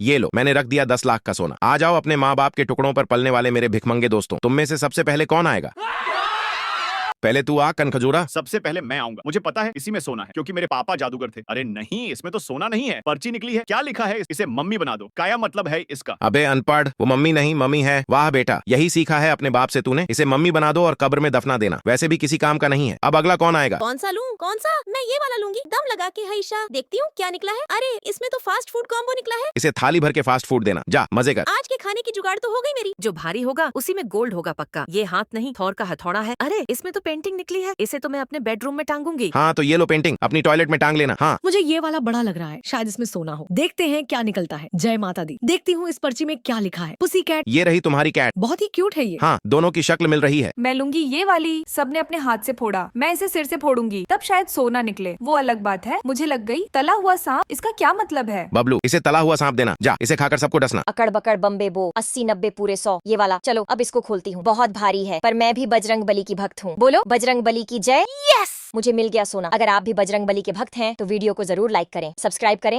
ये लो, मैंने रख दिया 10 लाख का सोना। आ जाओ अपने माँ बाप के टुकड़ों पर पलने वाले मेरे भिखमंगे दोस्तों, तुम में से सबसे पहले कौन आएगा? पहले तू आ कन खजूरा। सबसे पहले मैं आऊंगा। मुझे पता है इसी में सोना है, क्योंकि मेरे पापा जादूगर थे। अरे नहीं, इसमें तो सोना नहीं है, पर्ची निकली है। क्या लिखा है? इसे मम्मी बना दो। क्या मतलब है इसका? अबे अनपढ़, वो मम्मी नहीं मम्मी है। वाह बेटा, यही सीखा है अपने बाप से तूने। इसे मम्मी बना दो और कब्र में दफना देना, वैसे भी किसी काम का नहीं है। अब अगला कौन आएगा? कौन सा लूं? कौन सा? मैं ये वाला लूंगी। दम लगा के हईशा, देखती हूँ क्या निकला है। अरे इसमें तो फास्ट फूड कॉम्बो निकला है। इसे थाली भर के फास्ट फूड देना, जा मजे कर। आज के खाने की जुगाड़ तो हो गई मेरी। जो भारी होगा उसी में गोल्ड होगा पक्का। ये हाथ नहीं, थौर का हथौड़ा है। अरे इसमें तो पेंटिंग निकली है, इसे तो मैं अपने बेडरूम में टांगूंगी। हाँ तो ये लो पेंटिंग, अपनी टॉयलेट में टांग लेना। हाँ मुझे ये वाला बड़ा लग रहा है, शायद इसमें सोना हो। देखते हैं क्या निकलता है। जय माता दी। देखती हूँ इस पर्ची में क्या लिखा है। Pussy cat. ये रही तुम्हारी कैट। बहुत ही क्यूट है ये। हाँ, दोनों की शक्ल मिल रही है। मैं लूंगी ये वाली। सबने अपने हाथ से फोड़ा, मैं इसे सिर से फोड़ूंगी, तब शायद सोना निकले। वो अलग बात है। मुझे लग गई तला हुआ सांप। इसका क्या मतलब है? बबलू, इसे तला हुआ सांप देना, जा इसे खाकर सबको डसना। अकड़ बकड़ बम्बे बो 80 90 पूरे 100 ये वाला। चलो अब इसको खोलती हूँ। बहुत भारी है, पर मैं भी बजरंग बली की भक्त हूँ। बोलो बजरंग बली की जय। यस, मुझे मिल गया सोना। अगर आप भी बजरंग बली के भक्त हैं तो वीडियो को जरूर लाइक करें, सब्सक्राइब करें।